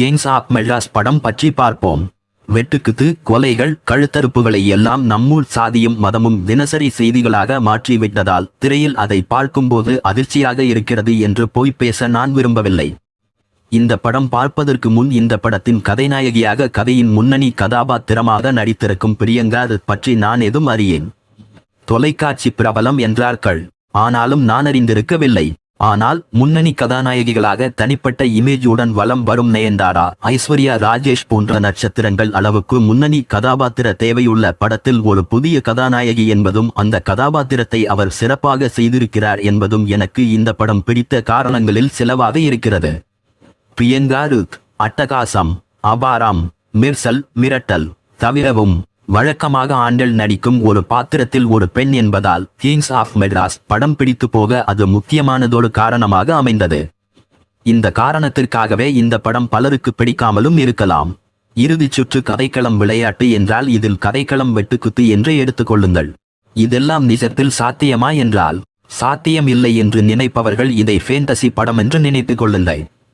Kings of Madras படம் பற்றி பார்ப்போம். வெட்டுக்குத்து, கொலைகள், கழுத்தறுப்புகளை எல்லாம் நம்மூர் சாதியும் மதமும் தினசரி செய்திகளாக மாற்றிவிட்டதால் திரையில் அதை பார்க்கும்போது அதிர்ச்சியாக இருக்கிறது என்று போய் பேச நான் விரும்பவில்லை. இந்த படம் பார்ப்பதற்கு முன் இந்த படத்தின் கதைநாயகியாக கதையின் முன்னணி கதாபாத்திரமாக நடித்திருக்கும் பிரியங்கா பற்றி நான் எதுவும் அறியேன். தொலைக்காட்சி பிரபலம் என்றார்கள், ஆனாலும் நான் அறிந்திருக்கவில்லை. ஆனால் முன்னணி கதாநாயகிகளாக தனிப்பட்ட இமேஜுடன் வலம் வரும் நயன்தாரா, ஐஸ்வர்யா ராஜேஷ் போன்ற நட்சத்திரங்கள் அளவுக்கு முன்னணி கதாபாத்திர தேவையுள்ள படத்தில் ஒரு புதிய கதாநாயகி என்பதும் அந்த கதாபாத்திரத்தை அவர் சிறப்பாக செய்திருக்கிறார் என்பதும் எனக்கு இந்த படம் பிடித்த காரணங்களில் சிலவாக இருக்கிறது. பிரியங்கா அட்டகாசம், அபாரம், மிரட்டல் தவிரவும் வழக்கமாக ஆண்கள் நடிக்கும் ஒரு பாத்திரத்தில் ஒரு பெண் என்பதால் கிங்ஸ் ஆஃப் மெட்ராஸ் படம் பிடித்து போக அது முக்கியமானதொரு காரணமாக அமைந்தது. இந்த காரணத்திற்காகவே இந்த படம் பலருக்கு பிடிக்காமலும் இருக்கலாம். இறுதிச் சுற்று கதைக்களம் விளையாட்டு என்றால் இதில் கதைக்களம் வெட்டுக்குத்து என்று எடுத்துக்கொள்ளுங்கள். இதெல்லாம் நிஜத்தில் சாத்தியமா என்றால் சாத்தியம் இல்லை என்று நினைப்பவர்கள் இதை ஃபேண்டசி படம் என்று நினைத்துக் கொள்ளுங்கள்.